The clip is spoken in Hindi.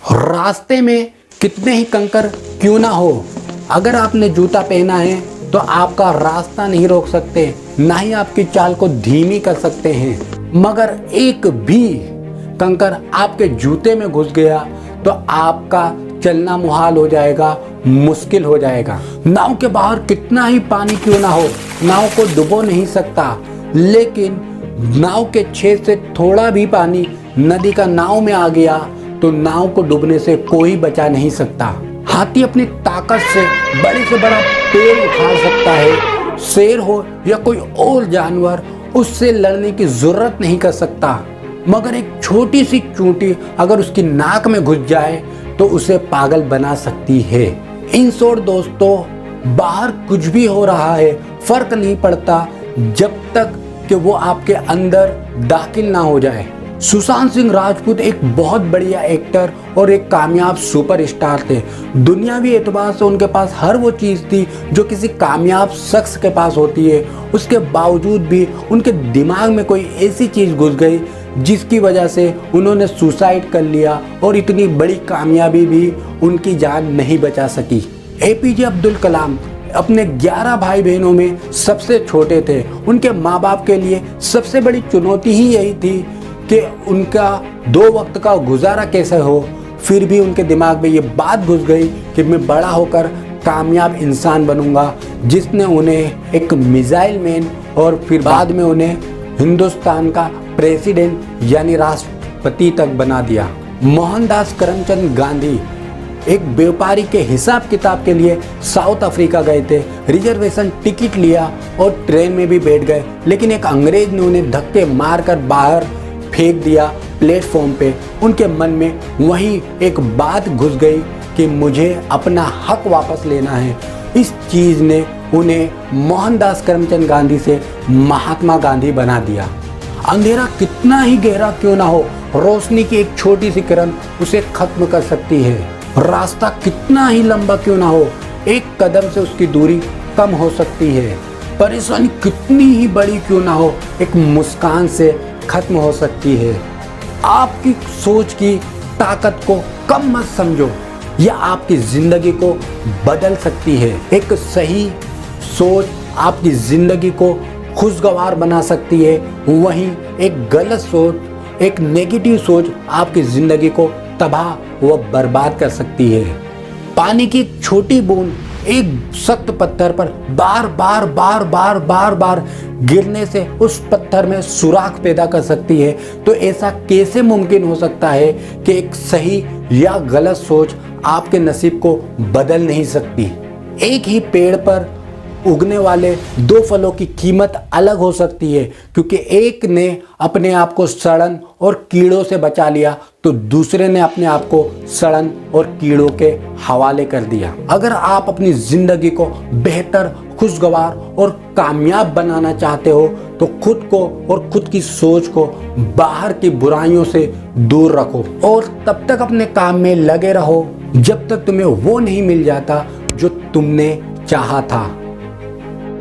रास्ते में कितने ही कंकर क्यों ना हो, अगर आपने जूता पहना है तो आपका रास्ता नहीं रोक सकते, ना ही आपकी चाल को धीमी कर सकते हैं। मगर एक भी कंकर आपके जूते में घुस गया तो आपका चलना मुहाल हो जाएगा, मुश्किल हो जाएगा। नाव के बाहर कितना ही पानी क्यों ना हो, नाव को डुबो नहीं सकता, लेकिन नाव के छेद से थोड़ा भी पानी नदी का नाव में आ गया तो नाव को डूबने से कोई बचा नहीं सकता। हाथी अपनी ताकत से बड़े से बड़ा पेड़ उखाड़ सकता है, शेर हो या कोई और जानवर उससे लड़ने की जरूरत नहीं कर सकता। मगर एक छोटी सी चूंटी अगर उसकी नाक में घुस जाए तो उसे पागल बना सकती है। इन शॉर्ट दोस्तों, बाहर कुछ भी हो रहा है फर्क नहीं पड़ता जब तक कि वो आपके अंदर दाखिल ना हो जाए। सुशांत सिंह राजपूत एक बहुत बढ़िया एक्टर और एक कामयाब सुपरस्टार थे। दुनियावी एतबार से उनके पास हर वो चीज़ थी जो किसी कामयाब शख्स के पास होती है। उसके बावजूद भी उनके दिमाग में कोई ऐसी चीज़ घुस गई जिसकी वजह से उन्होंने सुसाइड कर लिया और इतनी बड़ी कामयाबी भी उनकी जान नहीं बचा सकी। एपीजे अब्दुल कलाम अपने 11 भाई बहनों में सबसे छोटे थे। उनके माँ बाप के लिए सबसे बड़ी चुनौती ही यही थी कि उनका 2 वक्त का गुजारा कैसे हो। फिर भी उनके दिमाग में ये बात घुस गई कि मैं बड़ा होकर कामयाब इंसान बनूंगा, जिसने उन्हें एक मिसाइल मैन और फिर बाद में उन्हें हिंदुस्तान का प्रेसिडेंट यानी राष्ट्रपति तक बना दिया। मोहनदास करमचंद गांधी एक व्यापारी के हिसाब किताब के लिए साउथ अफ्रीका गए थे। रिजर्वेशन टिकट लिया और ट्रेन में भी बैठ गए, लेकिन एक अंग्रेज ने उन्हें धक्के मारकर बाहर फेंक दिया प्लेटफॉर्म पे। उनके मन में वही एक बात घुस गई कि मुझे अपना हक वापस लेना है। इस चीज़ ने उन्हें मोहनदास करमचंद गांधी से महात्मा गांधी बना दिया। अंधेरा कितना ही गहरा क्यों ना हो, रोशनी की एक छोटी सी किरण उसे खत्म कर सकती है। रास्ता कितना ही लंबा क्यों ना हो, एक कदम से उसकी दूरी कम हो सकती है। परेशानी कितनी ही बड़ी क्यों ना हो, एक मुस्कान से खत्म हो सकती है। आपकी सोच की ताकत को कम मत समझो, यह आपकी जिंदगी को बदल सकती है। एक सही सोच आपकी जिंदगी को खुशगवार बना सकती है, वहीं एक गलत सोच, एक नेगेटिव सोच आपकी जिंदगी को तबाह व बर्बाद कर सकती है। पानी की एक छोटी बूंद एक सख्त पत्थर पर बार बार गिरने से उस पत्थर में सुराख पैदा कर सकती है। तो ऐसा कैसे मुमकिन हो सकता है कि एक सही या गलत सोच आपके नसीब को बदल नहीं सकती। एक ही पेड़ पर उगने वाले 2 फलों की कीमत अलग हो सकती है, क्योंकि एक ने अपने आप को सड़न और कीड़ों से बचा लिया तो दूसरे ने अपने आप को सड़न और कीड़ों के हवाले कर दिया। अगर आप अपनी जिंदगी को बेहतर, खुशगवार और कामयाब बनाना चाहते हो तो खुद को और खुद की सोच को बाहर की बुराइयों से दूर रखो और तब तक अपने काम में लगे रहो जब तक तुम्हें वो नहीं मिल जाता जो तुमने चाहा था।